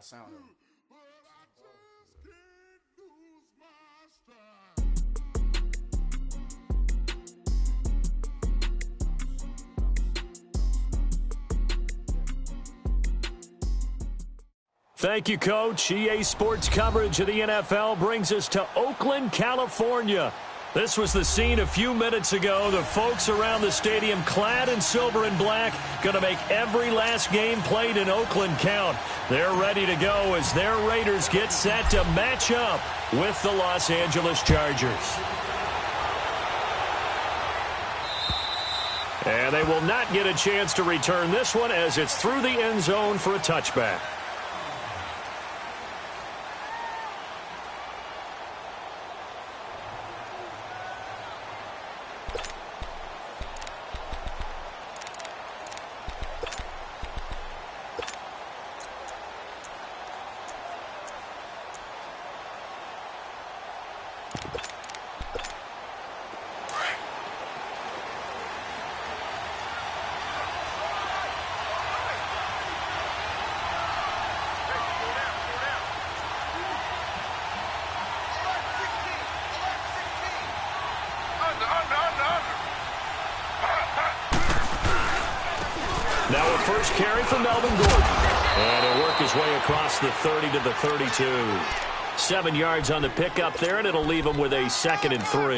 I sound him. Thank you, Coach. EA Sports coverage of the NFL brings us to Oakland, California. This was the scene a few minutes ago. The folks around the stadium clad in silver and black going to make every last game played in Oakland count. They're ready to go as their Raiders get set to match up with the Los Angeles Chargers. And they will not get a chance to return this one as it's through the end zone for a touchback. Now a first carry for Melvin Gordon. And he'll work his way across the 30 to the 32. 7 yards on the pickup there, and it'll leave him with a 2nd and 3.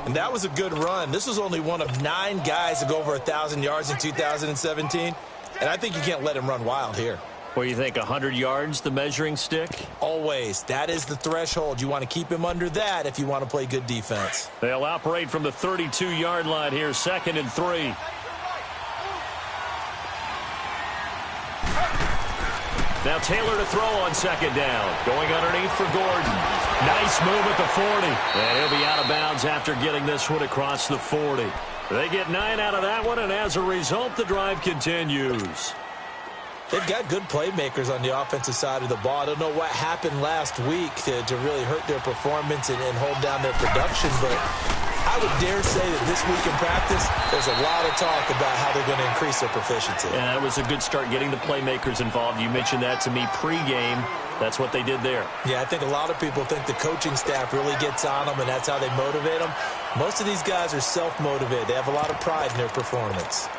And that was a good run. This was only one of 9 guys to go over 1,000 yards in 2017. And I think you can't let him run wild here. What do you think, 100 yards, the measuring stick? Always. That is the threshold. You want to keep him under that if you want to play good defense. They'll operate from the 32-yard line here, 2nd and 3. Now Taylor to throw on 2nd down. Going underneath for Gordon. Nice move at the 40. And he'll be out of bounds after getting this one across the 40. They get 9 out of that one, and as a result, the drive continues. They've got good playmakers on the offensive side of the ball. I don't know what happened last week to really hurt their performance and hold down their production, but I would dare say that this week in practice, there's a lot of talk about how they're going to increase their proficiency. Yeah, that was a good start getting the playmakers involved. You mentioned that to me pregame. That's what they did there. Yeah, I think a lot of people think the coaching staff really gets on them, and that's how they motivate them. Most of these guys are self-motivated. They have a lot of pride in their performance.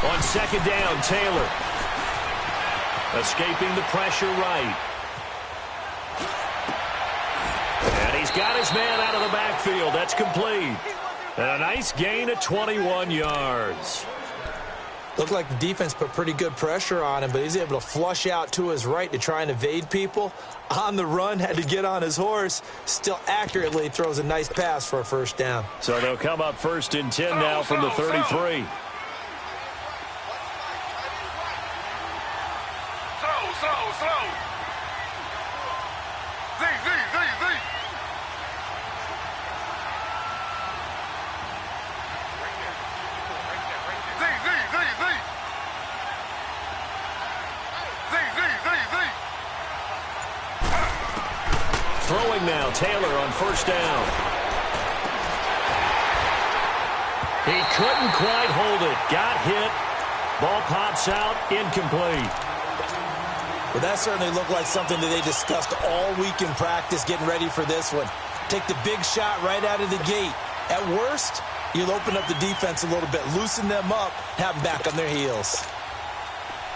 On 2nd down, Taylor. Escaping the pressure right. And he's got his man out of the backfield. That's complete. And a nice gain of 21 yards. Looked like the defense put pretty good pressure on him, but he's able to flush out to his right to try and evade people. On the run, had to get on his horse. Still accurately throws a nice pass for a 1st down. So they'll come up 1st and 10 now from the 33. Throwing now, Taylor on 1st down. He couldn't quite hold it. Got hit. Ball pops out, incomplete. Well, that certainly looked like something that they discussed all week in practice, getting ready for this one. Take the big shot right out of the gate. At worst, you'll open up the defense a little bit, loosen them up, have them back on their heels.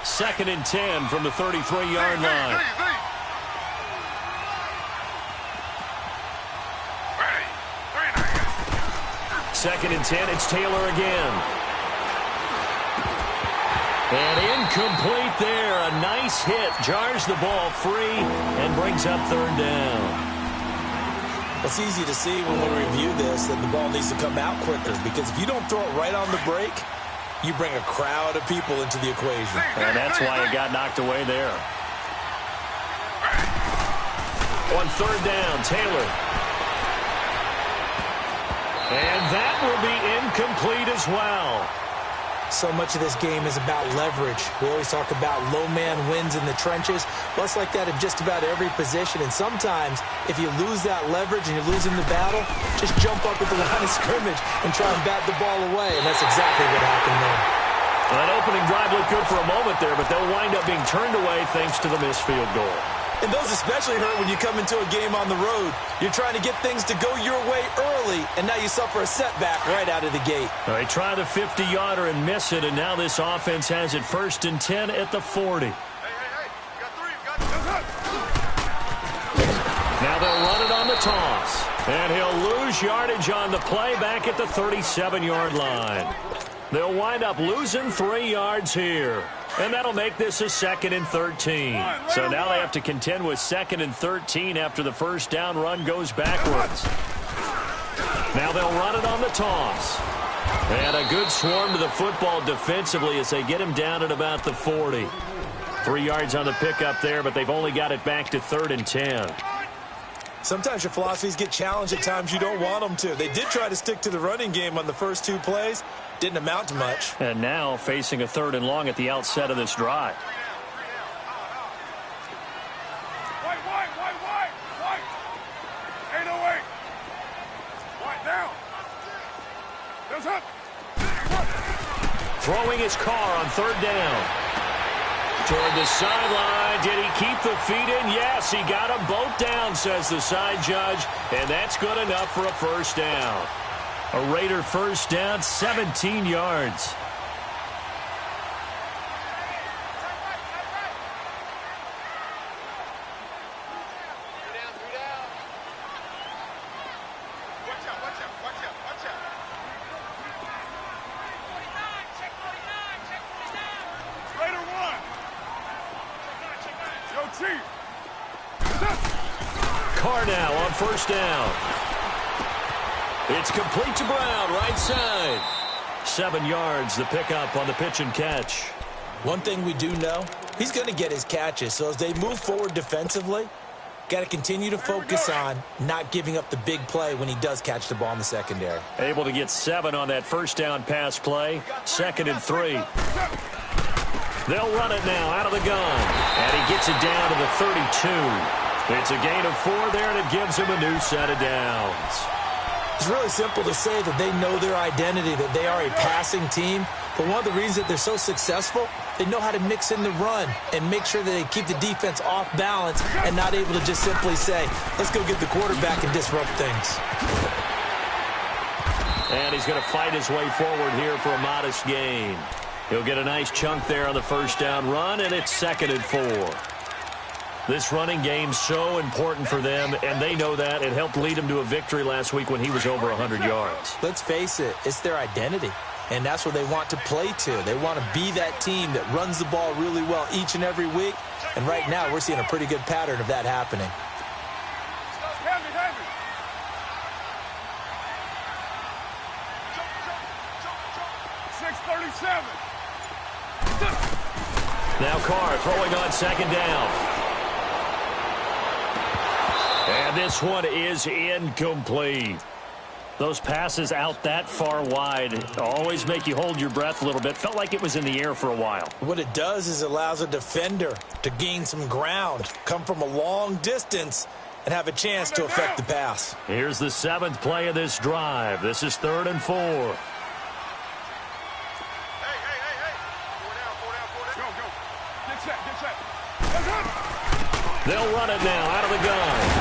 2nd and 10 from the 33-yard line. 2nd and 10, it's Taylor again. And incomplete there. A nice hit. Jars the ball free and brings up 3rd down. It's easy to see when we review this that the ball needs to come out quicker, because if you don't throw it right on the break, you bring a crowd of people into the equation. And that's why it got knocked away there. On 3rd down, Taylor. And that will be incomplete as well. So much of this game is about leverage. We always talk about low man wins in the trenches. Well, it's like that in just about every position. And sometimes, if you lose that leverage and you're losing the battle, just jump up at the line of scrimmage and try and bat the ball away. And that's exactly what happened there. Well, that opening drive looked good for a moment there, but they'll wind up being turned away thanks to the missed field goal. And those especially hurt when you come into a game on the road. You're trying to get things to go your way early, and now you suffer a setback right out of the gate. All right, try the 50-yarder and miss it, and now this offense has it 1st and 10 at the 40. Hey, we got 3. We got 2. Now they'll run it on the toss, and he'll lose yardage on the play back at the 37-yard line. They'll wind up losing 3 yards here. And that'll make this a 2nd and 13. So now they have to contend with 2nd and 13 after the first down run goes backwards. Now they'll run it on the toss. And a good swarm to the football defensively as they get him down at about the 40. 3 yards on the pickup there, but they've only got it back to 3rd and 10. Sometimes your philosophies get challenged at times you don't want them to. They did try to stick to the running game on the first 2 plays. Didn't amount to much. And now facing a 3rd and long at the outset of this drive. White. 808. White down. There's up. Throwing his car on 3rd down. Toward the sideline. Did he keep the feet in? Yes, he got them both down, says the side judge. And that's good enough for a 1st down. A Raider 1st down, 17 yards. Carr now on 1st down. It's complete to Brown, right side. 7 yards, the pickup on the pitch and catch. One thing we do know, he's going to get his catches. So as they move forward defensively, got to continue to focus on not giving up the big play when he does catch the ball in the secondary. Able to get 7 on that 1st down pass play. 2nd and 3. They'll run it now out of the gun. And he gets it down to the 32. It's a gain of 4 there, and it gives him a new set of downs. It's really simple to say that they know their identity, that they are a passing team. But one of the reasons that they're so successful, they know how to mix in the run and make sure that they keep the defense off balance and not able to just simply say, let's go get the quarterback and disrupt things. And he's going to fight his way forward here for a modest gain. He'll get a nice chunk there on the 1st down run, and it's 2nd and 4. This running game's so important for them, and they know that. It helped lead him to a victory last week when he was over 100 yards. Let's face it, it's their identity, and that's what they want to play to. They want to be that team that runs the ball really well each and every week, and right now we're seeing a pretty good pattern of that happening. Heavy. 6:37. Now Carr throwing on 2nd down. And this one is incomplete. Those passes out that far wide always make you hold your breath a little bit. Felt like it was in the air for a while. What it does is it allows a defender to gain some ground, come from a long distance, and have a chance to affect the pass. Here's the 7th play of this drive. This is 3rd and 4. Hey. 4 down. Go. Get set. They'll run it now out of the gun.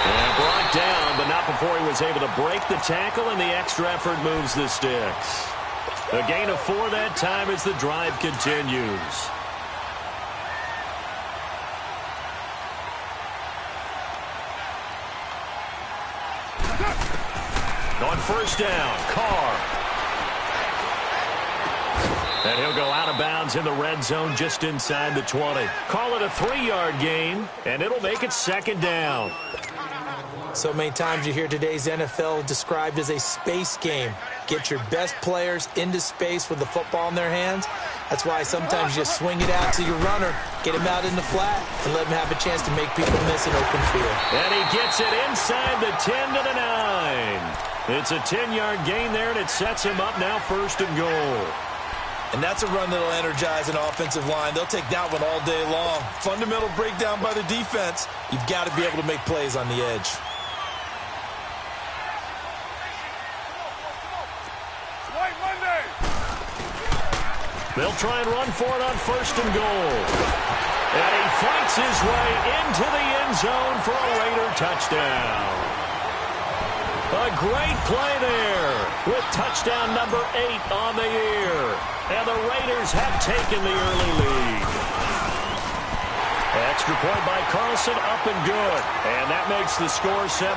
And brought down, but not before he was able to break the tackle, and the extra effort moves the sticks. A gain of 4 that time as the drive continues. On 1st down, Carr. And he'll go out of bounds in the red zone just inside the 20. Call it a 3-yard gain, and it'll make it 2nd down. So many times you hear today's NFL described as a space game. Get your best players into space with the football in their hands. That's why sometimes you just swing it out to your runner, get him out in the flat, and let him have a chance to make people miss an open field. And he gets it inside the 10 to the 9. It's a 10-yard gain there, and it sets him up now 1st and goal. And that's a run that'll energize an offensive line. They'll take that one all day long. Fundamental breakdown by the defense. You've got to be able to make plays on the edge. White Monday. They'll try and run for it on 1st and goal. And he fights his way into the end zone for a Raider touchdown. A great play there with touchdown number 8 on the year. And the Raiders have taken the early lead. Extra point by Carlson, up and good. And that makes the score 7-0.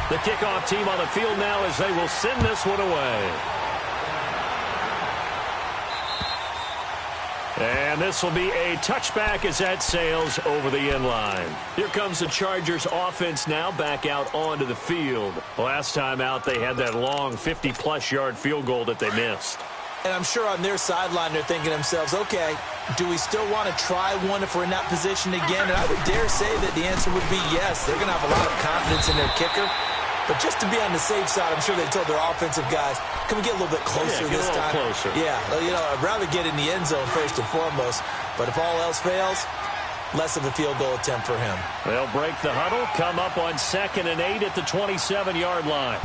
The kickoff team on the field now as they will send this one away. And this will be a touchback as that sails over the end line. Here comes the Chargers offense now back out onto the field. Last time out, they had that long 50-plus yard field goal that they missed. And I'm sure on their sideline they're thinking to themselves, okay, do we still want to try one if we're in that position again? And I would dare say that the answer would be yes. They're going to have a lot of confidence in their kicker. But just to be on the safe side, I'm sure they told their offensive guys, can we get a little bit closer this time? Closer. Yeah, you know, I'd rather get in the end zone first and foremost. But if all else fails, less of a field goal attempt for him. They'll break the huddle, come up on 2nd and 8 at the 27-yard line.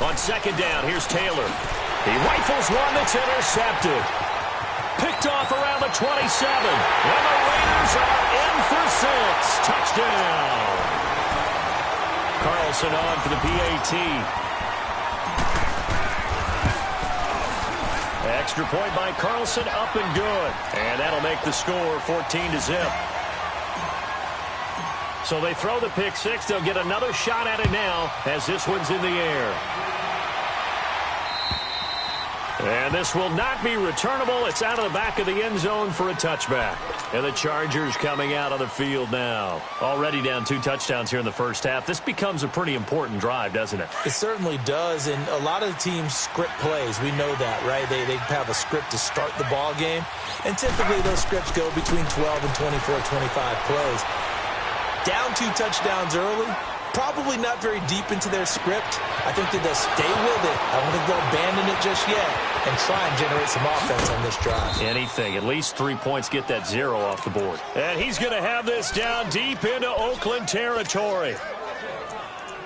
On 2nd down, here's Taylor. He rifles one that's intercepted. Picked off around the 27. And the Raiders are in for 6. Touchdown. Carlson on for the PAT. Extra point by Carlson, up and good. And that'll make the score 14-0. So they throw the pick six. They'll get another shot at it now as this one's in the air. And this will not be returnable. It's out of the back of the end zone for a touchback. And the Chargers coming out on the field now. Already down 2 touchdowns here in the first half. This becomes a pretty important drive, doesn't it? It certainly does. And a lot of the teams script plays. We know that, right? They have a script to start the ball game. And typically those scripts go between 12 and 24, 25 plays. Down 2 touchdowns early. Probably not very deep into their script. I think that they'll stay with it. I don't think they'll abandon it just yet and try and generate some offense on this drive. Anything. At least 3 points, get that 0 off the board. And he's going to have this down deep into Oakland territory.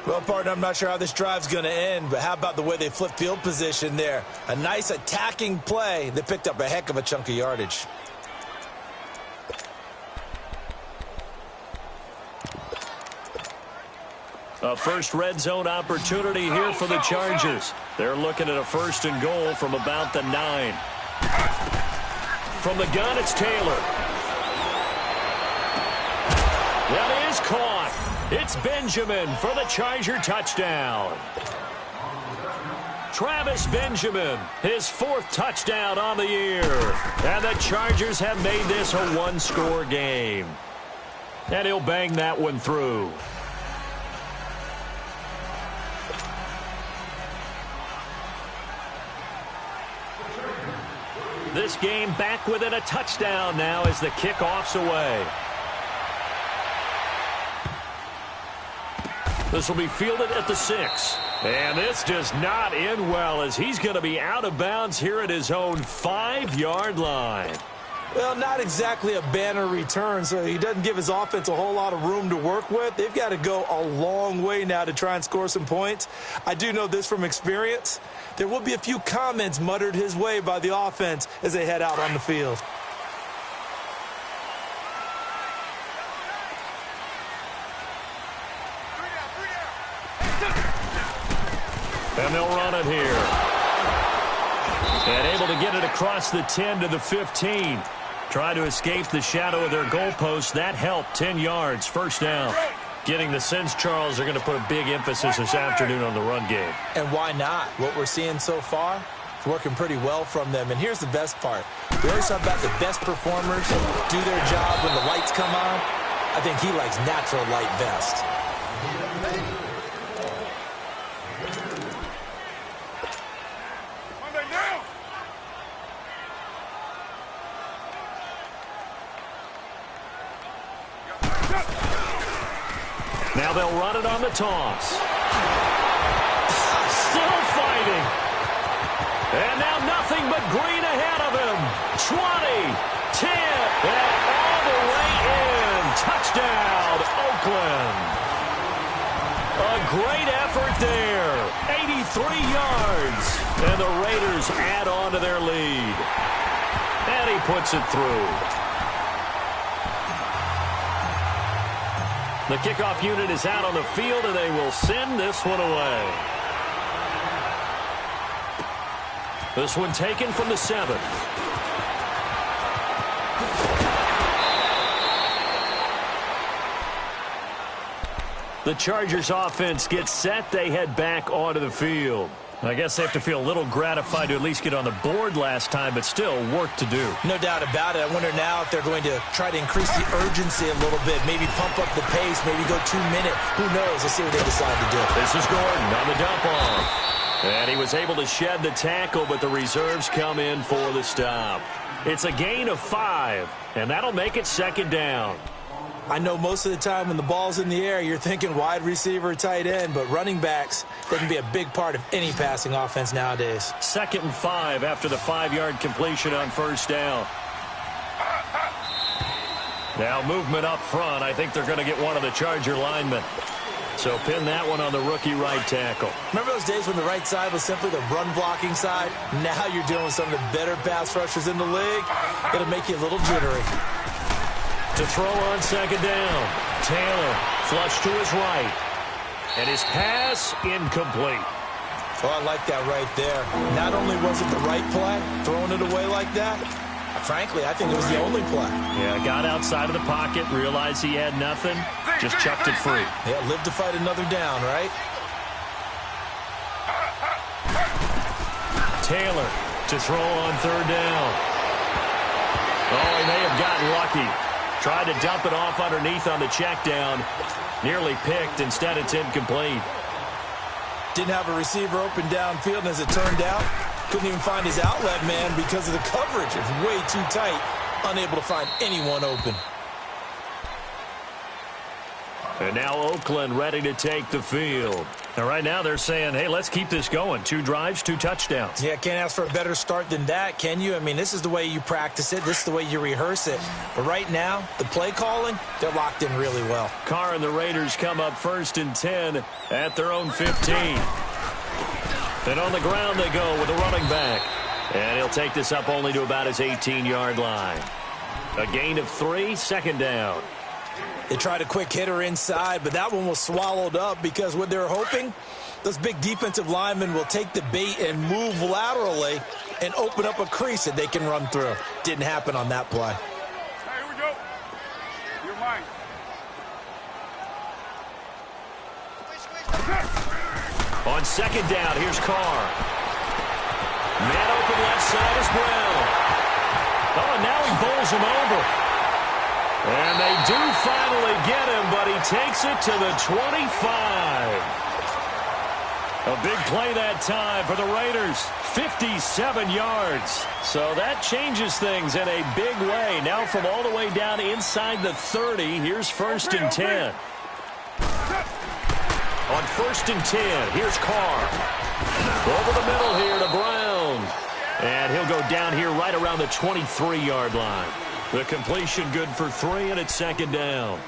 Well, partner, I'm not sure how this drive's going to end, but how about the way they flip field position there? A nice attacking play that picked up a heck of a chunk of yardage. A first red zone opportunity here for the Chargers. They're looking at a 1st and goal from about the 9. From the gun, it's Taylor. That is caught. It's Benjamin for the Charger touchdown. Travis Benjamin, his 4th touchdown on the year. And the Chargers have made this a 1-score game. And he'll bang that one through. This game back within a touchdown now as the kickoff's away. This will be fielded at the 6. And this does not end well as he's going to be out of bounds here at his own 5-yard line. Well, not exactly a banner return, so he doesn't give his offense a whole lot of room to work with. They've got to go a long way now to try and score some points. I do know this from experience. There will be a few comments muttered his way by the offense as they head out on the field. And they'll run it here. And able to get it across the 10 to the 15. Try to escape the shadow of their goalpost. That helped. 10 yards. First down. Getting the sense, Charles, are going to put a big emphasis this afternoon on the run game. And why not? What we're seeing so far, it's working pretty well from them. And here's the best part. We always talk about the best performers do their job when the lights come on. I think he likes natural light best. Now they'll run it on the toss. Still fighting. And now nothing but green ahead of him. 20, 10, and all the way in. Touchdown, Oakland. A great effort there. 83 yards. And the Raiders add on to their lead. And he puts it through. The kickoff unit is out on the field, and they will send this one away. This one taken from the 7. The Chargers offense gets set. They head back onto the field. I guess they have to feel a little gratified to at least get on the board last time, but still work to do. No doubt about it. I wonder now if they're going to try to increase the urgency a little bit, maybe pump up the pace, maybe go 2 minute. Who knows? Let's see what they decide to do. This is Gordon on the dump off. And he was able to shed the tackle, but the reserves come in for the stop. It's a gain of 5, and that'll make it second down. I know most of the time when the ball's in the air, you're thinking wide receiver, tight end, but running backs, they can be a big part of any passing offense nowadays. 2nd and 5 after the 5-yard completion on first down. Now movement up front. I think they're going to get one of the Charger linemen. So pin that one on the rookie right tackle. Remember those days when the right side was simply the run-blocking side? Now you're dealing with some of the better pass rushers in the league. It'll make you a little jittery. To throw on second down. Taylor flush to his right. And his pass incomplete. Oh, I like that right there. Not only was it the right play, throwing it away like that, frankly, I think it was the only play. Yeah, got outside of the pocket, realized he had nothing, just chucked it free. Yeah, live to fight another down, right? Taylor to throw on third down. Oh, he may have gotten lucky. Tried to dump it off underneath on the check down. Nearly picked. Instead, it's incomplete. Didn't have a receiver open downfield, and as it turned out, couldn't even find his outlet man because of the coverage. It's way too tight. Unable to find anyone open. And now Oakland ready to take the field. And right now they're saying, hey, let's keep this going. 2 drives, 2 touchdowns. Yeah, can't ask for a better start than that, can you? I mean, this is the way you practice it. This is the way you rehearse it. But right now, the play calling, they're locked in really well. Carr and the Raiders come up 1st and 10 at their own 15. And on the ground they go with a running back. And he'll take this up only to about his 18-yard line. A gain of 3, second down. They tried a quick hitter inside, but that one was swallowed up because what they're hoping, those big defensive linemen will take the bait and move laterally and open up a crease that they can run through. Didn't happen on that play. Hey, here we go. You're mine. On second down, here's Carr. Man open left side is Brown. Oh, and now he bowls him over. And they do finally get him, but he takes it to the 25. A big play that time for the Raiders. 57 yards. So that changes things in a big way. Now from all the way down inside the 30, here's 1st and 10. On 1st and 10, here's Carr. Over the middle here to Brown. And he'll go down here right around the 23-yard line. The completion good for 3, and it's second down.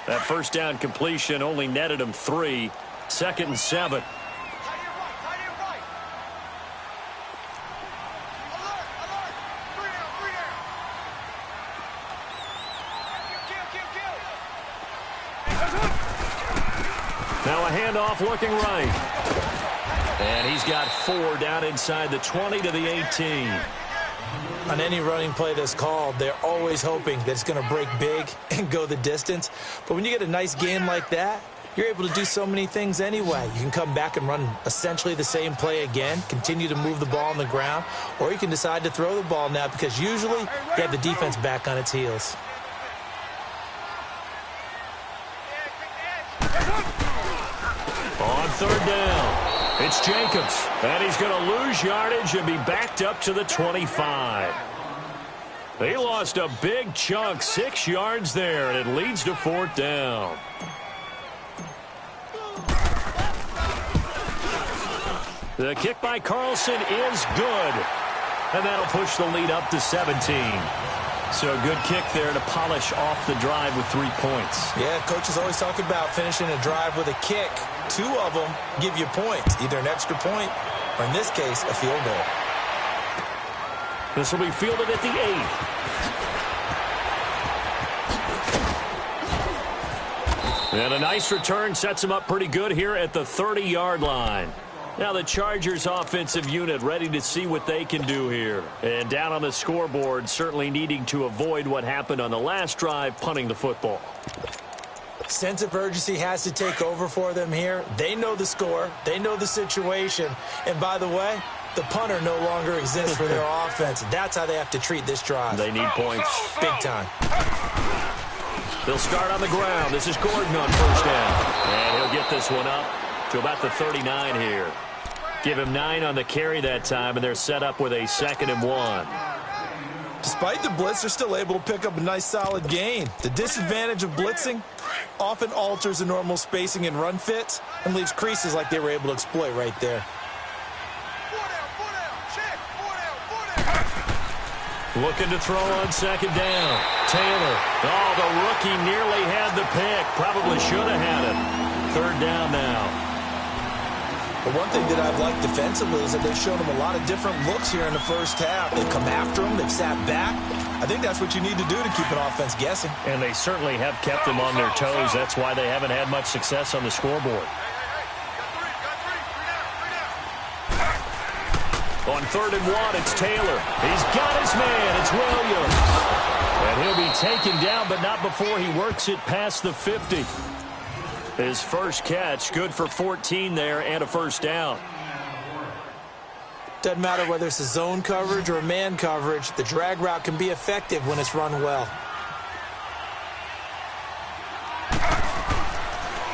That first down completion only netted him 3. 2nd and 7. Now a handoff looking right. And he's got 4 down inside the 20 to the 18. On any running play that's called, they're always hoping that it's going to break big and go the distance. But when you get a nice game like that, you're able to do so many things anyway. You can come back and run essentially the same play again, continue to move the ball on the ground, or you can decide to throw the ball now because usually you have the defense back on its heels. On third down. It's Jacobs, and he's going to lose yardage and be backed up to the 25. He lost a big chunk, 6 yards there, and it leads to 4th down. The kick by Carlson is good. And that'll push the lead up to 17. So a good kick there to polish off the drive with 3 points. Yeah, coaches always talk about finishing a drive with a kick. 2 of them give you points, either an extra point or, in this case, a field goal. This will be fielded at the 8. And a nice return sets him up pretty good here at the 30-yard line. Now the Chargers offensive unit ready to see what they can do here. And down on the scoreboard, certainly needing to avoid what happened on the last drive, punting the football. Sense of urgency has to take over for them here. They know the score. They know the situation. And by the way, the punter no longer exists for their offense. That's how they have to treat this drive. They need points. Big time. They'll start on the ground. This is Gordon on first down. And he'll get this one up to about the 39 here. Give him 9 on the carry that time, and they're set up with a 2nd and 1. Despite the blitz, they're still able to pick up a nice solid gain. The disadvantage of blitzing often alters the normal spacing and run fits and leaves creases like they were able to exploit right there. Looking to throw on 2nd down. Taylor. Oh, the rookie nearly had the pick. Probably should have had it. 3rd down now. But one thing that I've liked defensively is that they've shown them a lot of different looks here in the first half. They've come after them. They've sat back. I think that's what you need to do to keep an offense guessing. And they certainly have kept them on their toes. That's why they haven't had much success on the scoreboard. On 3rd and 1, it's Taylor. He's got his man. It's Williams. And he'll be taken down, but not before he works it past the 50. His first catch, good for 14 there and a 1st down. Doesn't matter whether it's a zone coverage or a man coverage, the drag route can be effective when it's run well.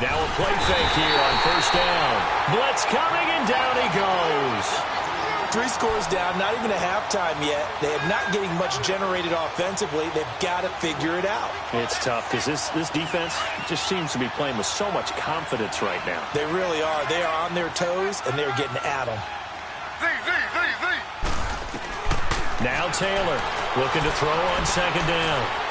Now a play fake here on 1st down. Blitz coming, and down he goes. 3 scores down, not even a halftime yet. They are not getting much generated offensively. They've got to figure it out. It's tough because this defense just seems to be playing with so much confidence right now. They really are. They are on their toes, and they're getting at them. Now Taylor looking to throw on 2nd down.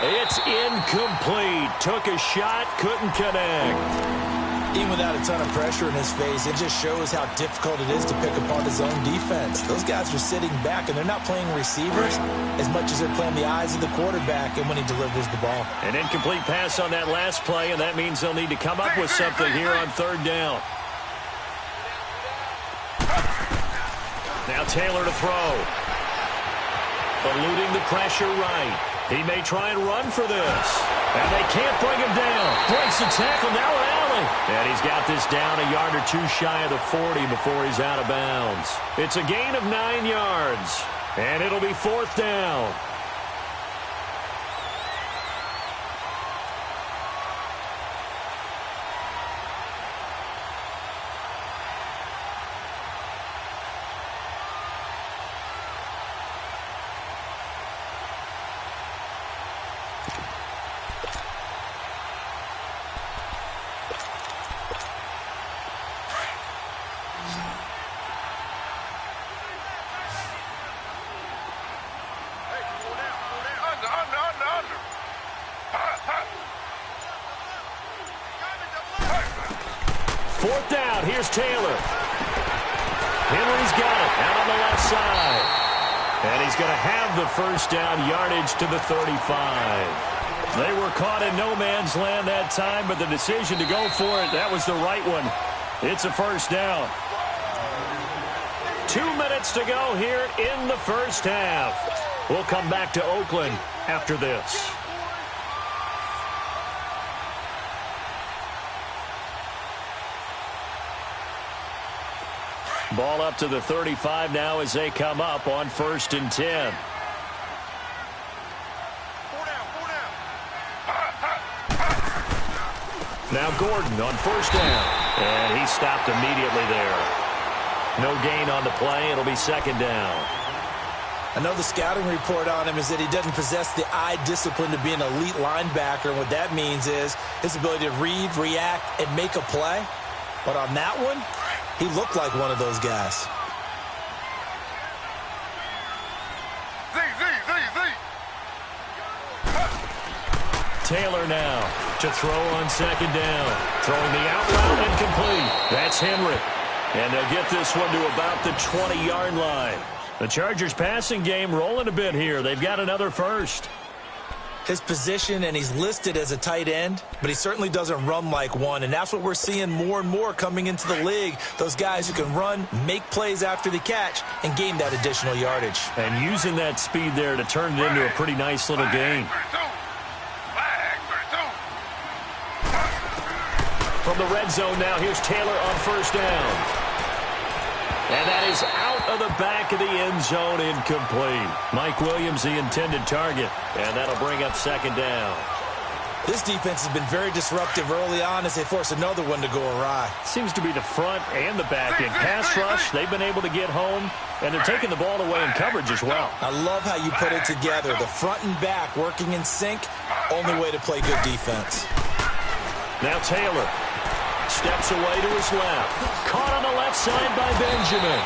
It's incomplete. Took a shot, couldn't connect. Even without a ton of pressure in his face, it just shows how difficult it is to pick apart his own defense. Those guys are sitting back, and they're not playing receivers as much as they're playing the eyes of the quarterback and when he delivers the ball. An incomplete pass on that last play, and that means they'll need to come up with something here on 3rd down. Now Taylor to throw. Eluding the pressure right. He may try and run for this. And they can't bring him down. Breaks the tackle, now an alley. And he's got this down a yard or 2 shy of the 40 before he's out of bounds. It's a gain of 9 yards. And it'll be 4th down. Here's Taylor. Henry's got it out on the left side. And he's going to have the 1st down yardage to the 35. They were caught in no man's land that time, but the decision to go for it, that was the right one. It's a 1st down. 2 minutes to go here in the 1st half. We'll come back to Oakland after this. Ball up to the 35 now as they come up on 1st and 10. Now Gordon on 1st down. And he stopped immediately there. No gain on the play. It'll be 2nd down. I know the scouting report on him is that he doesn't possess the eye discipline to be an elite linebacker. And what that means is his ability to read, react, and make a play. But on that one, he looked like one of those guys. Taylor now to throw on second down. Throwing the out route and complete. That's Henry. And they'll get this one to about the 20-yard line. The Chargers passing game rolling a bit here. They've got another first. His position, and he's listed as a tight end, but he certainly doesn't run like one, and that's what we're seeing more and more coming into the league. Those guys who can run, make plays after the catch, and gain that additional yardage. And using that speed there to turn it into a pretty nice little gain. From the red zone now, here's Taylor on first down. And that is out of the back of the end zone, incomplete. Mike Williams, the intended target. And that'll bring up second down. This defense has been very disruptive early on as they force another one to go awry. Seems to be the front and the back end. Pass rush, they've been able to get home, and they're taking the ball away in coverage as well. I love how you put it together. The front and back working in sync, only way to play good defense. Now Taylor steps away to his left. Caught on the left side by Benjamin.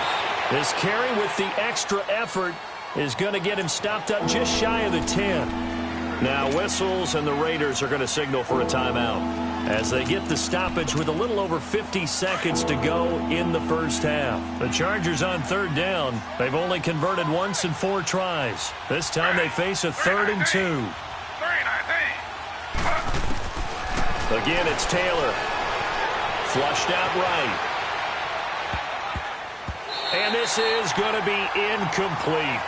This carry with the extra effort is going to get him stopped up just shy of the 10. Now whistles, and the Raiders are going to signal for a timeout as they get the stoppage with a little over 50 seconds to go in the first half. The Chargers on third down. They've only converted once in 4 tries. This time they face a 3rd and 2. Again, it's Taylor. Flushed out right. And this is going to be incomplete.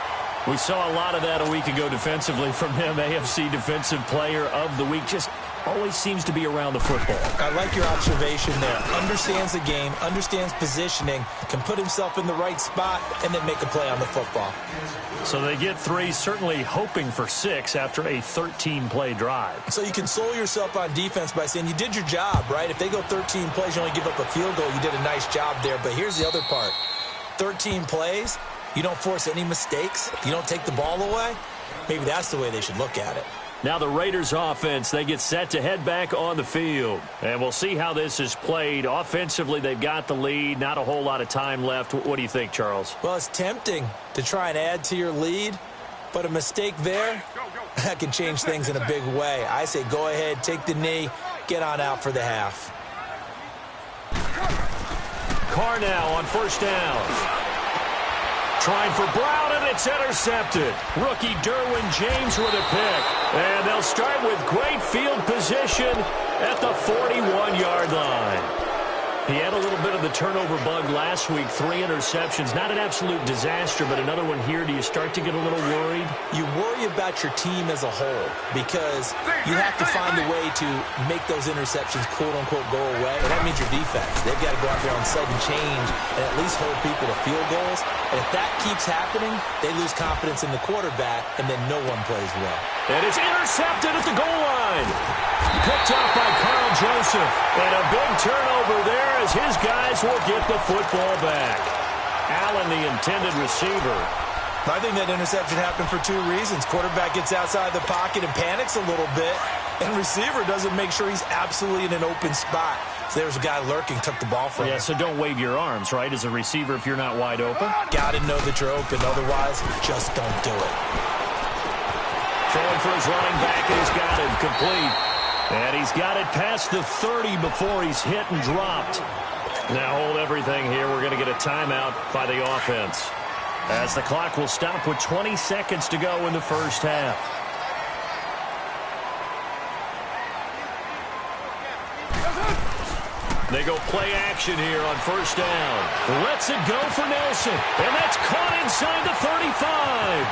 We saw a lot of that a week ago defensively from him. AFC Defensive Player of the Week. Just always seems to be around the football. I like your observation there. Understands the game, understands positioning, can put himself in the right spot, and then make a play on the football. So they get 3, certainly hoping for 6 after a 13-play drive. So you console yourself on defense by saying you did your job, right? If they go 13 plays, you only give up a field goal, you did a nice job there. But here's the other part. 13 plays, you don't force any mistakes, you don't take the ball away. Maybe that's the way they should look at it. Now the Raiders offense, they get set to head back on the field. And we'll see how this is played. Offensively, they've got the lead. Not a whole lot of time left. What do you think, Charles? Well, it's tempting to try and add to your lead, but a mistake there, that can change things in a big way. I say go ahead, take the knee, get on out for the half. Carr now on first down. Trying for Brown, and it's intercepted. Rookie Derwin James with a pick. And they'll start with great field position at the 41-yard line. He had a little bit of the turnover bug last week, 3 interceptions. Not an absolute disaster, but another one here. Do you start to get a little worried? You worry about your team as a whole because you have to find a way to make those interceptions, quote-unquote, go away. And that means your defense. They've got to go out there on sudden change and at least hold people to field goals. And if that keeps happening, they lose confidence in the quarterback, and then no one plays well. And it's intercepted at the goal line. Picked off by Carl Joseph. And a big turnover there as his guys will get the football back. Allen, the intended receiver. I think that interception happened for 2 reasons. Quarterback gets outside the pocket and panics a little bit, and receiver doesn't make sure he's absolutely in an open spot. So there's a guy lurking, took the ball from him. Yeah, so don't wave your arms, right, as a receiver if you're not wide open. Got to know that you're open. Otherwise, just don't do it. Throwing for his running back, and he's got it complete. And he's got it past the 30 before he's hit and dropped. Now hold everything here. We're going to get a timeout by the offense, as the clock will stop with 20 seconds to go in the first half. They go play action here on first down. Lets it go for Nelson. And that's caught inside the 35.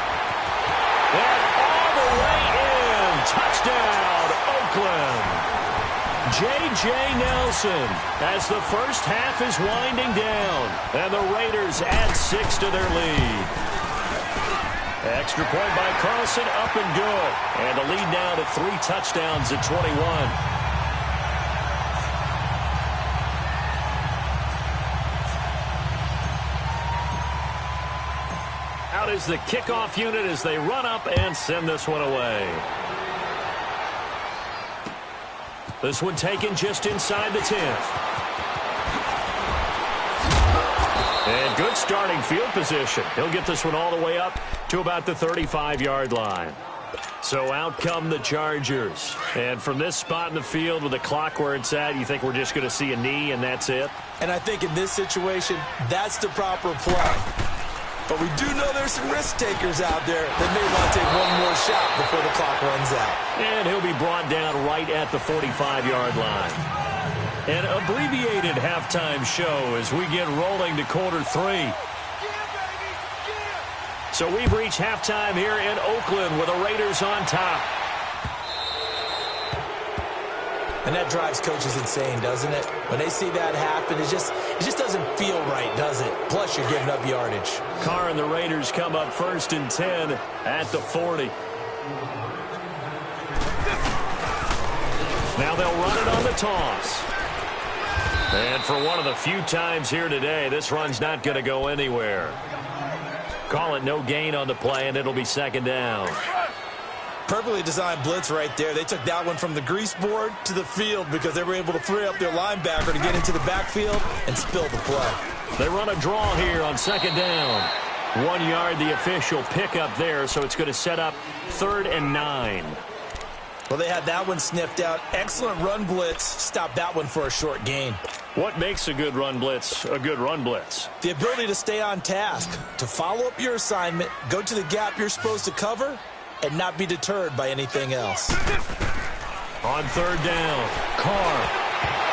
And all the way in. Touchdown, Oakland. J.J. Nelson as the first half is winding down. And the Raiders add 6 to their lead. Extra point by Carlson, up and good. And the lead now to 3 touchdowns at 21. is the kickoff unit as they run up and send this one away. This one taken just inside the 10. And good starting field position. He'll get this one all the way up to about the 35-yard line. So out come the Chargers. And from this spot in the field with the clock where it's at, you think we're just going to see a knee and that's it? And I think in this situation, that's the proper play. But we do know there's some risk takers out there that may want to take one more shot before the clock runs out. And he'll be brought down right at the 45-yard line. An abbreviated halftime show as we get rolling to quarter 3. So we've reached halftime here in Oakland with the Raiders on top. And that drives coaches insane, doesn't it? When they see that happen, it just doesn't feel right, does it? Plus, you're giving up yardage. Carr and the Raiders come up 1st and 10 at the 40. Now they'll run it on the toss. And for one of the few times here today, this run's not going to go anywhere. Call it no gain on the play, and it'll be 2nd down. Perfectly designed blitz right there. They took that one from the grease board to the field because they were able to free up their linebacker to get into the backfield and spill the play. They run a draw here on 2nd down. 1 yard, the official pickup there, so it's going to set up 3rd and 9. Well, they had that one sniffed out. Excellent run blitz. Stopped that one for a short gain. What makes a good run blitz a good run blitz? The ability to stay on task, to follow up your assignment, go to the gap you're supposed to cover, and not be deterred by anything else. On 3rd down, Carr.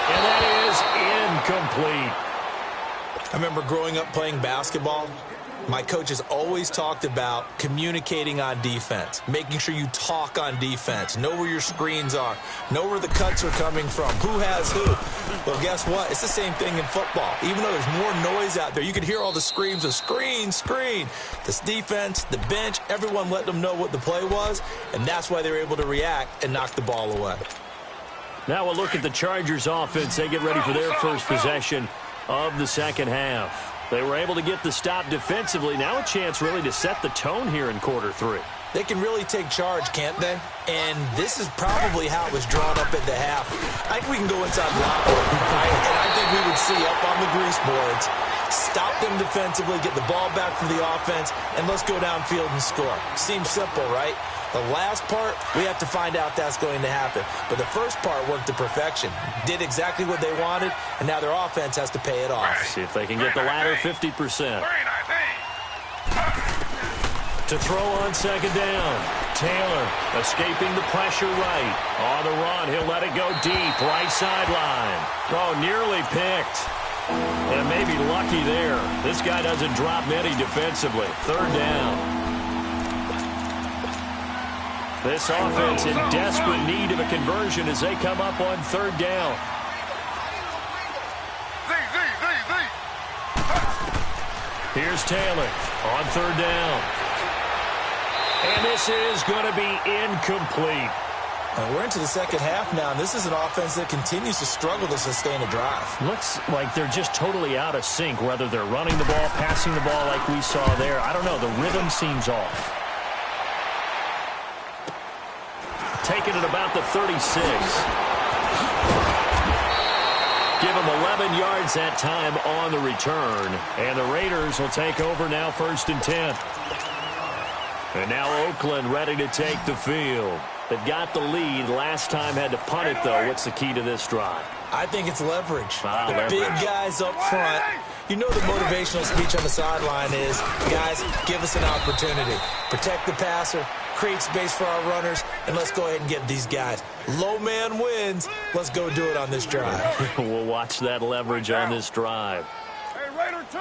And that is incomplete. I remember growing up playing basketball. My coaches always talked about communicating on defense, making sure you talk on defense, know where your screens are, know where the cuts are coming from, who has who. Well, guess what? It's the same thing in football. Even though there's more noise out there, you can hear all the screams of screen, screen. This defense, the bench, everyone let them know what the play was, and that's why they were able to react and knock the ball away. Now we'll look at the Chargers offense. They get ready for their first possession of the 2nd half. They were able to get the stop defensively. Now a chance really to set the tone here in quarter 3. They can really take charge, can't they? And this is probably how it was drawn up at the half. I think we can go inside the locker room, right? And I think we would see up on the grease boards, stop them defensively, get the ball back for the offense, and let's go downfield and score. Seems simple, right? The last part, we have to find out that's going to happen. But the first part worked to perfection. Did exactly what they wanted, and now their offense has to pay it off. See if they can get the latter 50%. To throw on 2nd down. Taylor escaping the pressure right. On the run, he'll let it go deep. Right sideline. Oh, nearly picked. And maybe lucky there. This guy doesn't drop many defensively. 3rd down. This offense in desperate need of a conversion as they come up on 3rd down. Here's Taylor on 3rd down. And this is going to be incomplete. And we're into the 2nd half now, and this is an offense that continues to struggle to sustain a drive. Looks like they're just totally out of sync, whether they're running the ball, passing the ball like we saw there. I don't know. The rhythm seems off. Taken at about the 36. Give them 11 yards that time on the return. And the Raiders will take over now 1st and 10. And now Oakland ready to take the field. They've got the lead. Last time had to punt it, though. What's the key to this drive? I think it's leverage. The Leverage. big guys up front. You know the motivational speech on the sideline is, guys, give us an opportunity. Protect the passer, create space for our runners, and let's go ahead and get these guys. Low man wins. Let's go do it on this drive. We'll watch that leverage on this drive. Hey, Raider 2.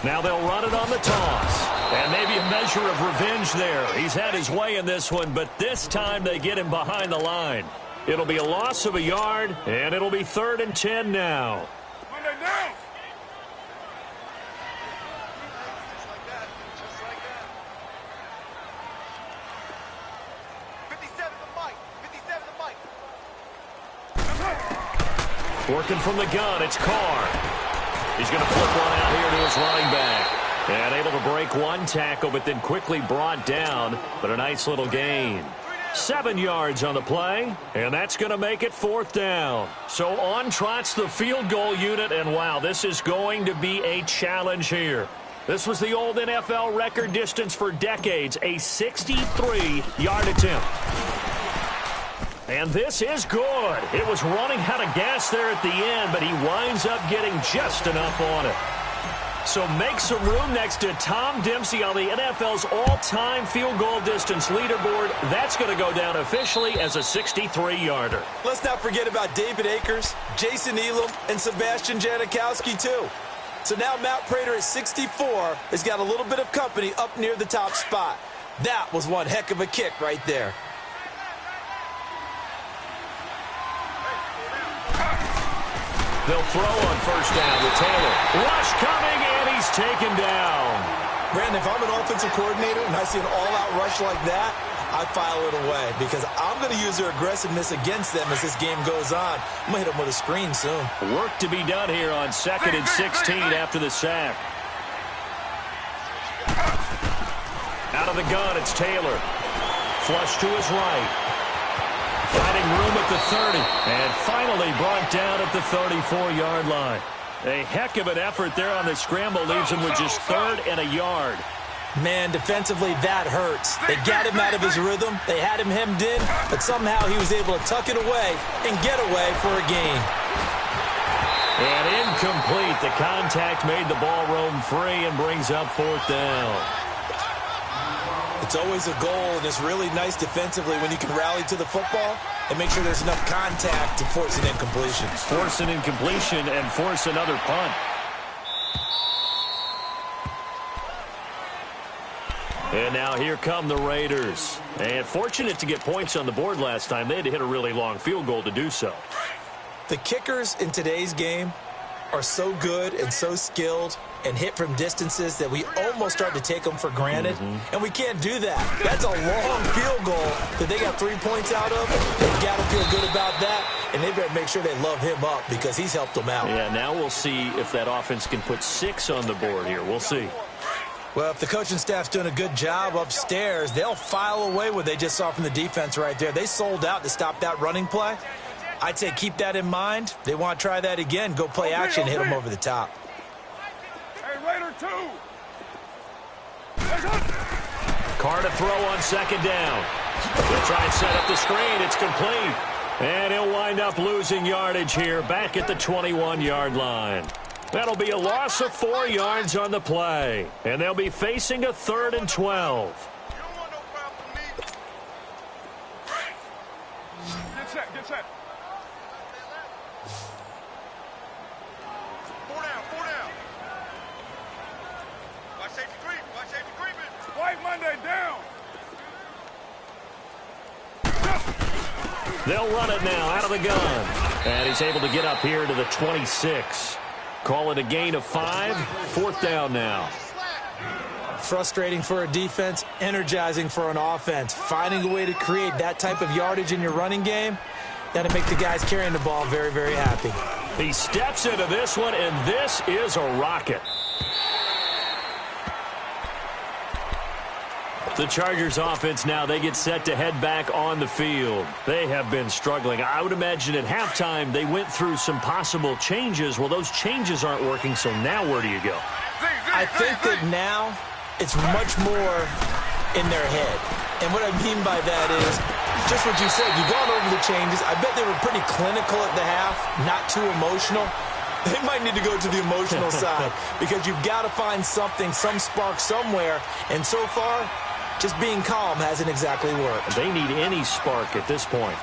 Now they'll run it on the toss. And maybe a measure of revenge there. He's had his way in this one, but this time they get him behind the line. It'll be a loss of a yard, and it'll be 3rd and 10 now. Monday down. Working from the gun, it's Carr. He's going to flip one out here to his running back. And able to break one tackle, but then quickly brought down. But a nice little gain. 7 yards on the play, and that's going to make it 4th down. So on trots the field goal unit, and wow, this is going to be a challenge here. This was the old NFL record distance for decades, a 63-yard attempt. And this is good. It was running out of gas there at the end, but he winds up getting just enough on it. So make some room next to Tom Dempsey on the NFL's all-time field goal distance leaderboard. That's going to go down officially as a 63-yarder. Let's not forget about David Akers, Jason Elam, and Sebastian Janikowski, too. So now Matt Prater at 64 has got a little bit of company up near the top spot. That was one heck of a kick right there. They'll throw on first down with Taylor. Rush coming, and he's taken down. Brandon, if I'm an offensive coordinator and I see an all-out rush like that, I file it away because I'm going to use their aggressiveness against them as this game goes on. I'm going to hit them with a screen soon. Work to be done here on 2nd and 16 after the sack. Out of the gun, it's Taylor. Flush to his right. Finding room at the 30, and finally brought down at the 34-yard line. A heck of an effort there on the scramble leaves him with just 3rd and a yard. Man, defensively, that hurts. They got him out of his rhythm. They had him hemmed in, but somehow he was able to tuck it away and get away for a gain. And incomplete. The contact made the ball roam free and brings up 4th down. It's always a goal, and it's really nice defensively when you can rally to the football and make sure there's enough contact to force an incompletion. Force an incompletion and force another punt. And now here come the Raiders. And fortunate to get points on the board last time. They had to hit a really long field goal to do so. The kickers in today's game are so good and so skilled and hit from distances that we almost start to take them for granted. And we can't do that. That's a long field goal that they got 3 points out of. They've got to feel good about that, and they better make sure they love him up because he's helped them out. Yeah, now we'll see if that offense can put 6 on the board here. We'll see. Well, if the coaching staff's doing a good job upstairs, they'll file away what they just saw from the defense right there. They sold out to stop that running play. I'd say keep that in mind. They want to try that again. Go play action, hit them over the top. Hey, Raider 2. Carr to throw on 2nd down. They'll try and set up the screen. It's complete. And he'll wind up losing yardage here back at the 21-yard line. That'll be a loss of 4 yards on the play. And they'll be facing a 3rd and 12. Get set, get set. 4 down, 4 down. Watch safety creeping. White Monday down. They'll run it now out of the gun. And he's able to get up here to the 26. Call it a gain of 5. 4th down now. Frustrating for a defense, energizing for an offense. Finding a way to create that type of yardage in your running game, that'll make the guys carrying the ball very, very happy. He steps into this one, and this is a rocket. The Chargers offense now, they get set to head back on the field. They have been struggling. I would imagine at halftime they went through some possible changes. Well, those changes aren't working, so now where do you go? I think that now it's much more in their head. And what I mean by that is just what you said. You've gone over the changes. I bet they were pretty clinical at the half, not too emotional. They might need to go to the emotional side because you've got to find something, some spark somewhere. And so far, just being calm hasn't exactly worked. They need any spark at this point.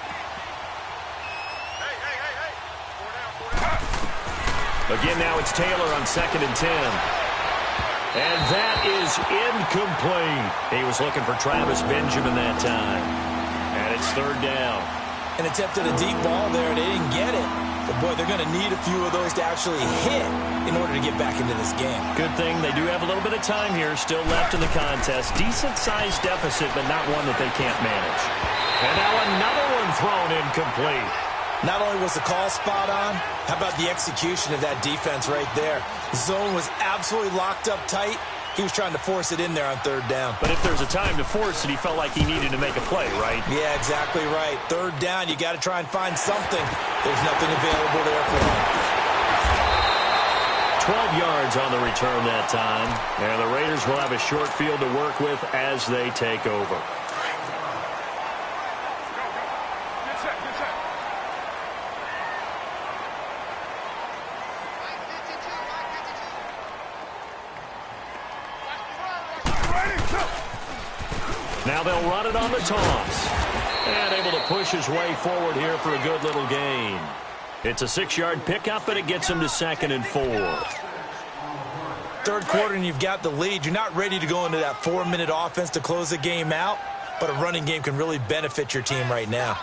Again, now it's Taylor on 2nd and 10. And that is incomplete. He was looking for Travis Benjamin that time. And it's 3rd down. And attempted a deep ball there, and they didn't get it. But, boy, they're going to need a few of those to actually hit in order to get back into this game. Good thing they do have a little bit of time here still left in the contest. Decent-sized deficit, but not one that they can't manage. And now another one thrown incomplete. Not only was the call spot on, how about the execution of that defense right there? The zone was absolutely locked up tight. He was trying to force it in there on third down. But if there's a time to force it, he felt like he needed to make a play, right? Yeah, exactly right. Third down, you got to try and find something. There's nothing available there for him. 12 yards on the return that time. And the Raiders will have a short field to work with as they take over. Now they'll run it on the toss. And able to push his way forward here for a good little gain. It's a 6-yard pickup, and it gets him to 2nd and 4. Third quarter, and you've got the lead. You're not ready to go into that 4-minute offense to close the game out, but a running game can really benefit your team right now.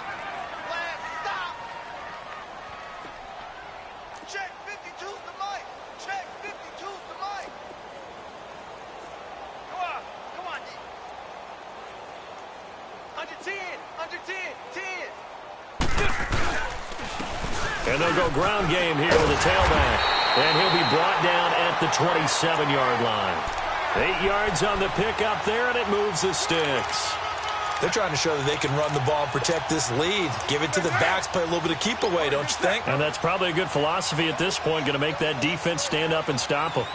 Check 52's the mic. Check 52's the mic. Come on, D. Under 10, under 10, 10. And they'll go ground game here with a tailback. And he'll be brought down at the 27-yard line. 8 yards on the pickup there, and it moves the sticks. They're trying to show that they can run the ball and protect this lead. Give it to the backs, play a little bit of keep away, don't you think? And that's probably a good philosophy at this point, going to make that defense stand up and stop them.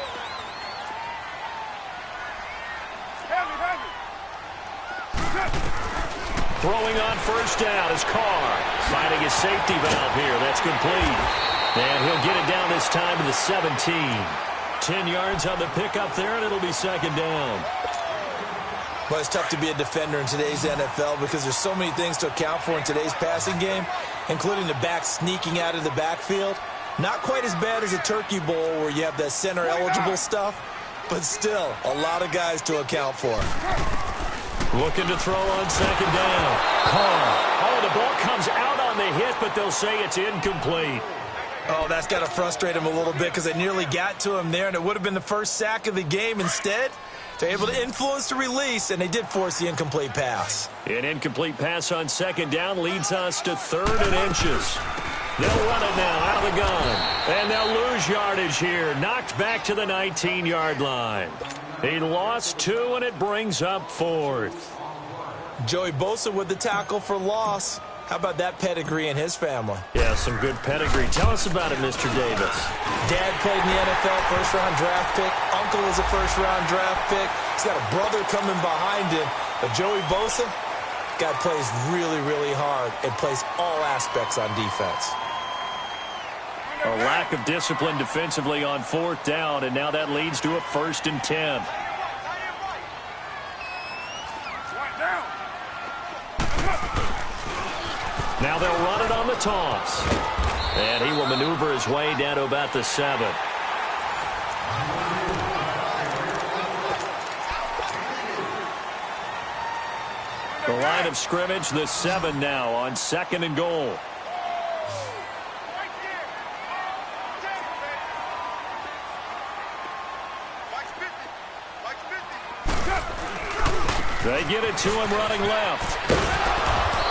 Throwing on first down is Carr. Finding his safety valve here. That's complete. And he'll get it down this time to the 17. 10 yards on the pickup there, and it'll be 2nd down. Well, it's tough to be a defender in today's NFL because there's so many things to account for in today's passing game, including the back sneaking out of the backfield. Not quite as bad as a Turkey Bowl where you have that center-eligible stuff, but still a lot of guys to account for. Looking to throw on 2nd down. Carr. Oh, the ball comes out on the hit, but they'll say it's incomplete. Oh, that's got to frustrate him a little bit because they nearly got to him there, and it would have been the first sack of the game. Instead, they're able to influence the release, and they did force the incomplete pass. An incomplete pass on 2nd down leads us to 3rd and inches. They'll run it now out of the gun. And they'll lose yardage here. Knocked back to the 19-yard line. He lost 2, and it brings up 4th. Joey Bosa with the tackle for loss. How about that pedigree in his family? Yeah, some good pedigree. Tell us about it, Mr. Davis. Dad played in the NFL, first-round draft pick. Uncle is a first-round draft pick. He's got a brother coming behind him. But Joey Bosa, guy plays really, really hard and plays all aspects on defense. A lack of discipline defensively on 4th down, and now that leads to a 1st and 10. Now they'll run it on the toss. And he will maneuver his way down to about the 7. The line of scrimmage, the 7 now on 2nd and goal. They get it to him running left.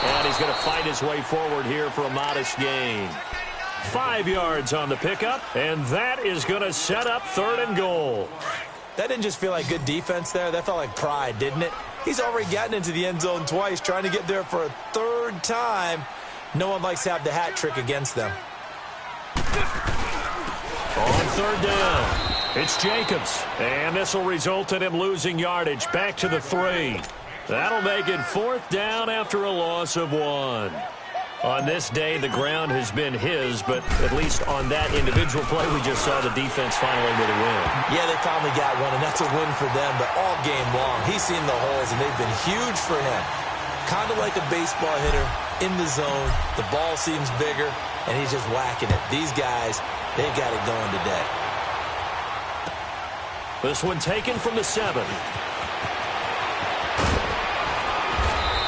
And he's going to fight his way forward here for a modest gain. 5 yards on the pickup, and that is going to set up 3rd and goal. That didn't just feel like good defense there. That felt like pride, didn't it? He's already gotten into the end zone twice, trying to get there for a 3rd time. No one likes to have the hat trick against them. On 3rd down, it's Jacobs. And this will result in him losing yardage back to the 3. That'll make it 4th down after a loss of 1. On this day, the ground has been his, but at least on that individual play, we just saw the defense finally with a win. Yeah, they finally got one, and that's a win for them, but all game long, he's seen the holes, and they've been huge for him. Kind of like a baseball hitter in the zone. The ball seems bigger, and he's just whacking it. These guys, they've got it going today. This one taken from the 7.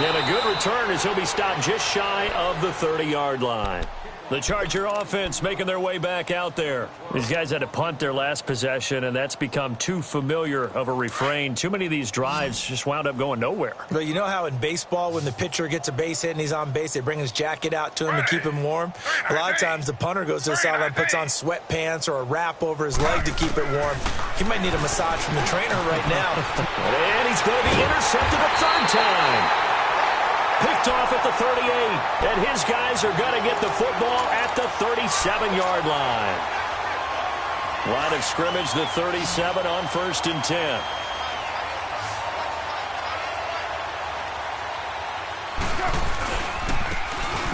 And a good return as he'll be stopped just shy of the 30-yard line. The Charger offense making their way back out there. These guys had to punt their last possession, and that's become too familiar of a refrain. Too many of these drives just wound up going nowhere. But you know how in baseball, when the pitcher gets a base hit and he's on base, they bring his jacket out to him to keep him warm? A lot of times the punter goes to the sideline, puts on sweatpants or a wrap over his leg to keep it warm. He might need a massage from the trainer right now. And he's going to be intercepted a third time. Picked off at the 38, and his guys are going to get the football at the 37-yard line. Line of scrimmage, the 37 on 1st and 10.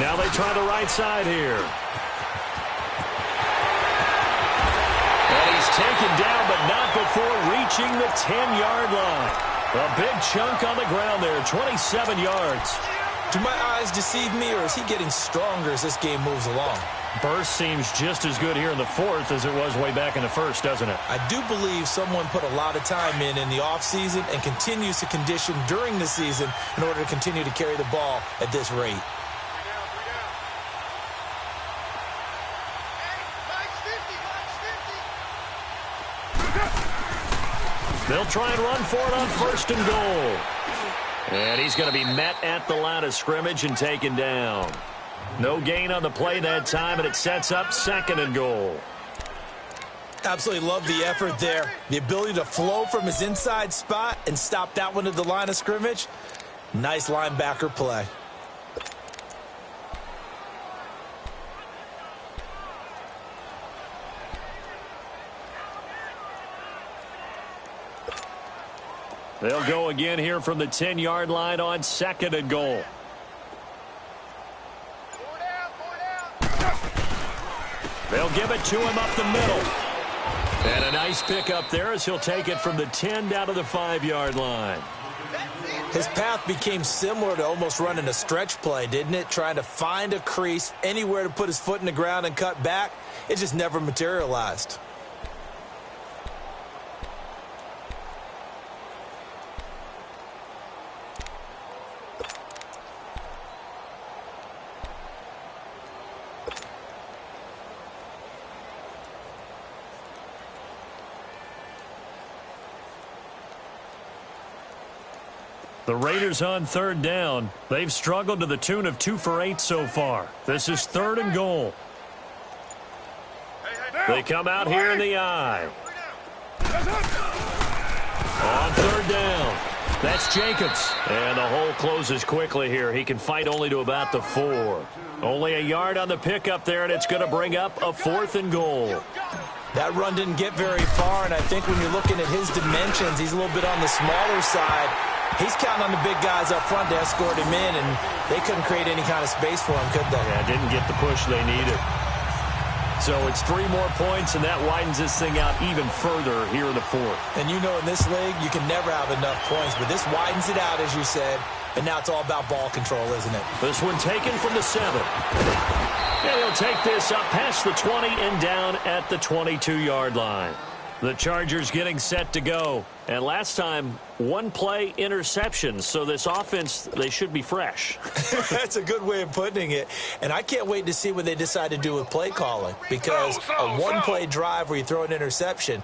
Now they try the right side here. And he's taken down, but not before reaching the 10-yard line. A big chunk on the ground there, 27 yards. Do my eyes deceive me, or is he getting stronger as this game moves along? Burst seems just as good here in the fourth as it was way back in the first, doesn't it? I do believe someone put a lot of time in the offseason and continues to condition during the season in order to continue to carry the ball at this rate. They'll try and run for it on 1st and goal. And he's going to be met at the line of scrimmage and taken down. No gain on the play that time, and it sets up 2nd and goal. Absolutely love the effort there. The ability to flow from his inside spot and stop that one at the line of scrimmage. Nice linebacker play. They'll go again here from the 10-yard line on 2nd and goal. They'll give it to him up the middle. And a nice pickup there as he'll take it from the 10 down to the 5-yard line. His path became similar to almost running a stretch play, didn't it? Trying to find a crease, anywhere to put his foot in the ground and cut back. It just never materialized. The Raiders on 3rd down. They've struggled to the tune of 2 for 8 so far. This is 3rd and goal. They come out here in the eye. On 3rd down. That's Jacobs. And the hole closes quickly here. He can fight only to about the 4. Only a yard on the pickup there, and it's going to bring up a 4th and goal. That run didn't get very far, and I think when you're looking at his dimensions, he's a little bit on the smaller side. He's counting on the big guys up front to escort him in, and they couldn't create any kind of space for him, could they? Yeah, didn't get the push they needed. So it's 3 more points, and that widens this thing out even further here in the 4th. And you know in this league, you can never have enough points, but this widens it out, as you said, and now it's all about ball control, isn't it? This one taken from the 7. And he'll take this up past the 20 and down at the 22-yard line. The Chargers getting set to go. And last time, 1-play interceptions. So this offense, they should be fresh. That's a good way of putting it. And I can't wait to see what they decide to do with play calling. Because a 1-play drive where you throw an interception,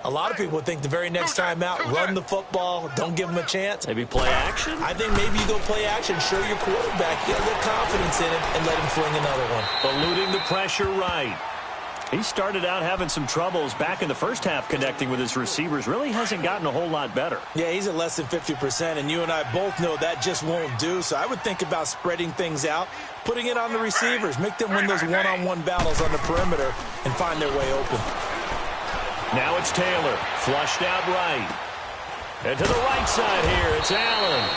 a lot of people would think the very next time out, run the football, don't give them a chance. Maybe play action? I think maybe you go play action, show your quarterback, get a little confidence in him, and let him fling another one. Eluding the pressure right. He started out having some troubles back in the first half connecting with his receivers. Really hasn't gotten a whole lot better. Yeah, he's at less than 50%, and you and I both know that just won't do. So I would think about spreading things out, putting it on the receivers, make them win those one-on-one battles on the perimeter and find their way open. Now it's Taylor, flushed out right. And to the right side here, it's Allen.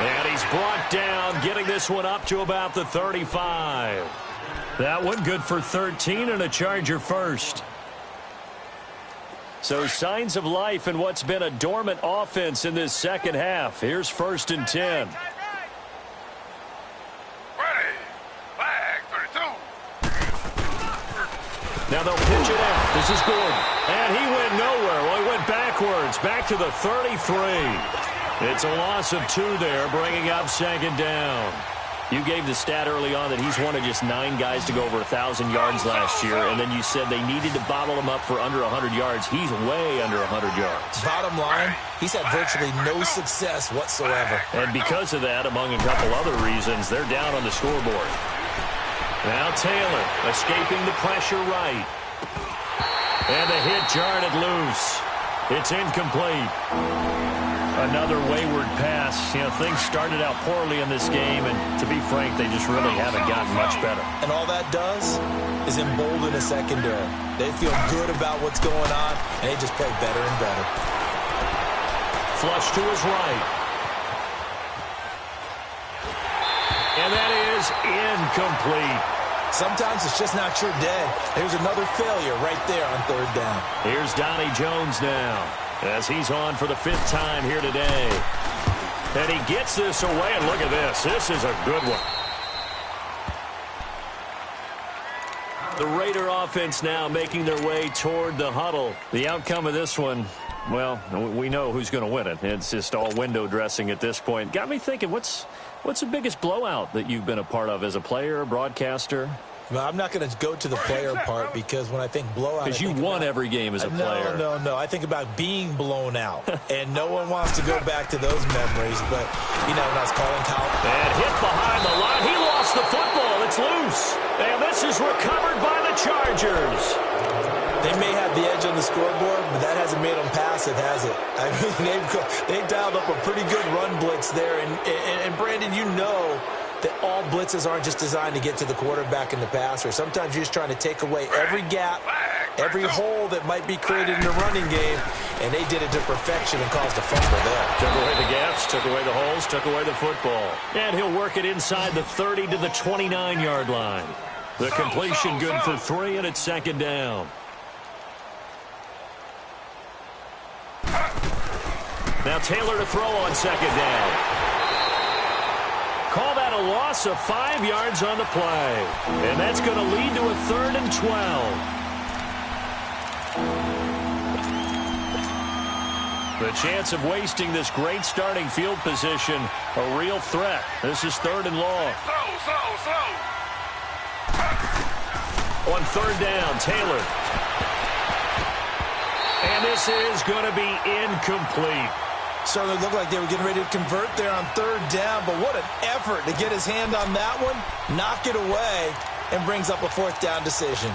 And he's brought down, getting this one up to about the 35. That one good for 13 and a Charger first. So signs of life in what's been a dormant offense in this second half. Here's 1st and 10. Ready. Flag 32. Now they'll pitch it out. This is Gordon. And he went nowhere. Well, he went backwards, back to the 33. It's a loss of 2 there, bringing up 2nd down. You gave the stat early on that he's one of just 9 guys to go over 1,000 yards last year, and then you said they needed to bottle him up for under 100 yards. He's way under 100 yards. Bottom line, he's had virtually no success whatsoever. And because of that, among a couple other reasons, they're down on the scoreboard. Now Taylor escaping the pressure right. And the hit jarred it loose. It's incomplete. Another wayward pass. You know, things started out poorly in this game, and to be frank, they just really haven't gotten much better. And all that does is embolden a secondary. They feel good about what's going on, and they just play better and better. Flush to his right. And that is incomplete. Sometimes it's just not your day. There's another failure right there on 3rd down. Here's Donnie Jones now, as he's on for the 5th time here today. And he gets this away, and look at this. This is a good one. The Raider offense now making their way toward the huddle. The outcome of this one, well, we know who's going to win it. It's just all window dressing at this point. Got me thinking, what's the biggest blowout that you've been a part of as a player, broadcaster? Well, I'm not going to go to the player part because when I think blowout... Because you won every game as a player. No. I think about being blown out. And no one wants to go back to those memories. But, you know, when I was calling Kyle... And hit behind the line. He lost the football. It's loose. And this is recovered by the Chargers. They may have the edge on the scoreboard, but that hasn't made them passive, has it? I mean, they've dialed up a pretty good run blitz there. And Brandon, you know that all blitzes aren't just designed to get to the quarterback and the passer. Sometimes you're just trying to take away every gap, every hole that might be created in the running game, and they did it to perfection and caused a fumble there. Took away the gaps, took away the holes, took away the football. And he'll work it inside the 30 to the 29-yard line. The completion good for 3, and it's 2nd down. Now Taylor to throw on 2nd down. Call that a loss of 5 yards on the play. And that's going to lead to a 3rd and 12. The chance of wasting this great starting field position, a real threat. This is 3rd and long. On 3rd down, Taylor. And this is going to be incomplete. Certainly looked like they were getting ready to convert there on 3rd down, but what an effort to get his hand on that one, knock it away, and brings up a 4th down decision.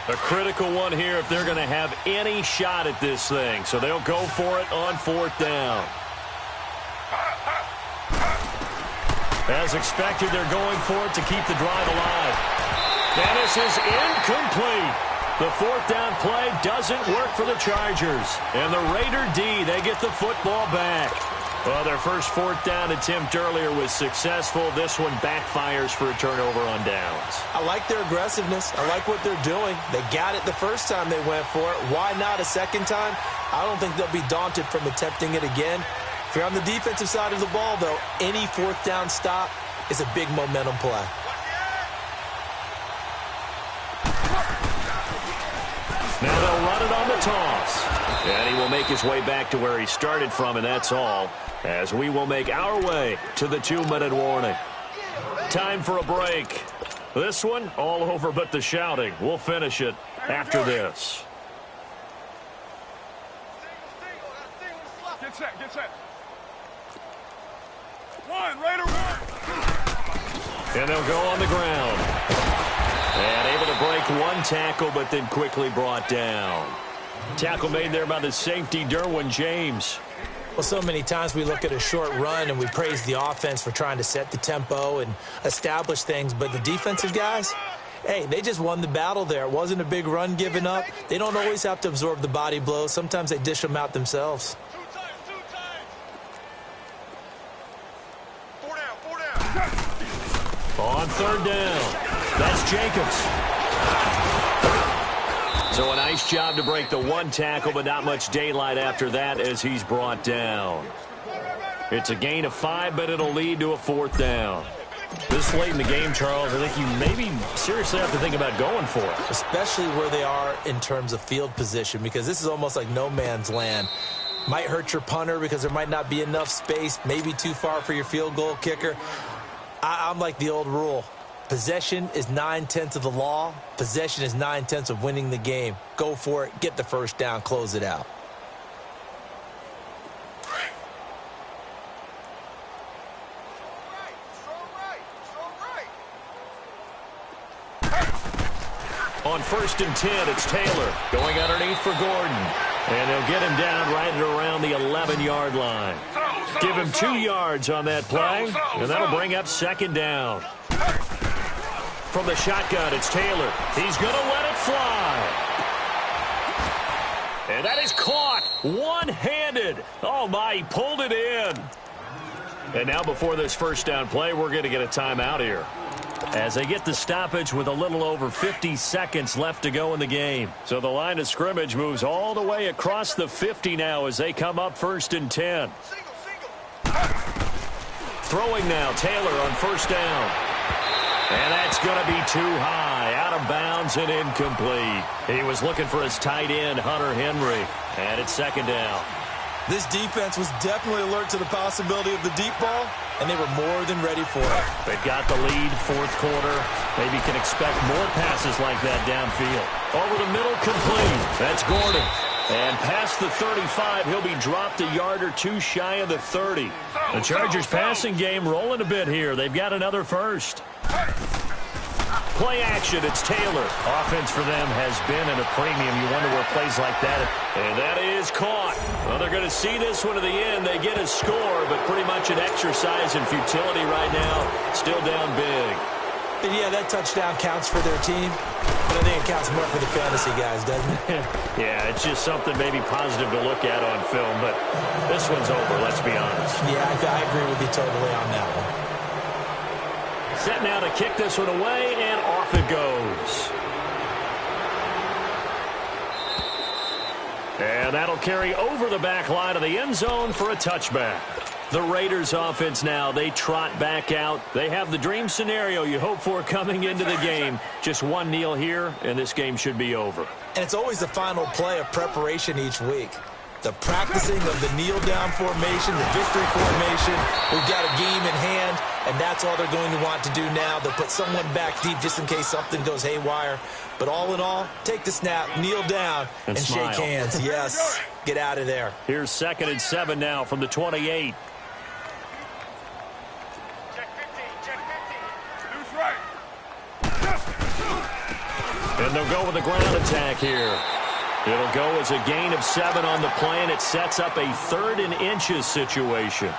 A critical one here if they're going to have any shot at this thing, so they'll go for it on 4th down. As expected, they're going for it to keep the drive alive. And this is incomplete. The 4th down play doesn't work for the Chargers. And the Raider D, they get the football back. Well, their first 4th down attempt earlier was successful. This one backfires for a turnover on downs. I like their aggressiveness. I like what they're doing. They got it the first time they went for it. Why not a second time? I don't think they'll be daunted from attempting it again. If you're on the defensive side of the ball, though, any 4th down stop is a big momentum play. Now they'll run it on the toss. And he will make his way back to where he started from, and that's all, as we will make our way to the 2-minute warning. Time for a break. This one, all over but the shouting. We'll finish it after this. Get set, get set. 1, Raider 1. And they'll go on the ground. And able to break one tackle, but then quickly brought down. Tackle made there by the safety, Derwin James. Well, so many times we look at a short run and we praise the offense for trying to set the tempo and establish things, but the defensive guys, hey, they just won the battle there. It wasn't a big run given up. They don't always have to absorb the body blows. Sometimes they dish them out themselves. 4 down. On 3rd down, that's Jacobs. So a nice job to break the one tackle, but not much daylight after that as he's brought down. It's a gain of 5, but it'll lead to a 4th down. This late in the game, Charles, I think you maybe seriously have to think about going for it. Especially where they are in terms of field position, because this is almost like no man's land. Might hurt your punter because there might not be enough space, maybe too far for your field goal kicker. I'm like the old rule. Possession is 9/10 of the law. Possession is 9/10 of winning the game. Go for it. Get the first down. Close it out. On 1st and 10, it's Taylor going underneath for Gordon. And they'll get him down right at around the 11-yard line. Give him 2 yards on that play, and that'll bring up 2nd down. From the shotgun, it's Taylor. He's going to let it fly. And that is caught one-handed. Oh, my, he pulled it in. And now before this first down play, we're going to get a timeout here, as they get the stoppage with a little over 50 seconds left to go in the game. So the line of scrimmage moves all the way across the 50 now as they come up 1st and 10. Throwing now, Taylor on 1st down. And that's going to be too high, out of bounds and incomplete. He was looking for his tight end, Hunter Henry. And it's 2nd down. This defense was definitely alert to the possibility of the deep ball, and they were more than ready for it. They've got the lead, 4th quarter. Maybe can expect more passes like that downfield. Over the middle, complete. That's Gordon. And past the 35, he'll be dropped a yard or 2 shy of the 30. The Chargers passing game rolling a bit here. They've got another first. Play action, it's Taylor. Offense for them has been at a premium. You wonder where plays like that. And that is caught. Well, they're going to see this one to the end. They get a score, but pretty much an exercise in futility right now. Still down big. And yeah, that touchdown counts for their team, but I think it counts more for the fantasy guys, doesn't it? Yeah, it's just something maybe positive to look at on film, but this one's over, let's be honest. Yeah, I agree with you totally on that one. Set now to kick this one away, and off it goes. And that'll carry over the back line of the end zone for a touchback. The Raiders offense now, they trot back out. They have the dream scenario you hope for coming into the game. Just one kneel here, and this game should be over. And it's always the final play of preparation each week. The practicing of the kneel-down formation, the victory formation. We've got a game in hand, and that's all they're going to want to do now. They'll put someone back deep just in case something goes haywire. But all in all, take the snap, kneel down, and shake hands. Yes, get out of there. Here's 2nd and 7 now from the 28. And they'll go with the ground attack here. It'll go as a gain of 7 on the play, and it sets up a 3rd and inches situation.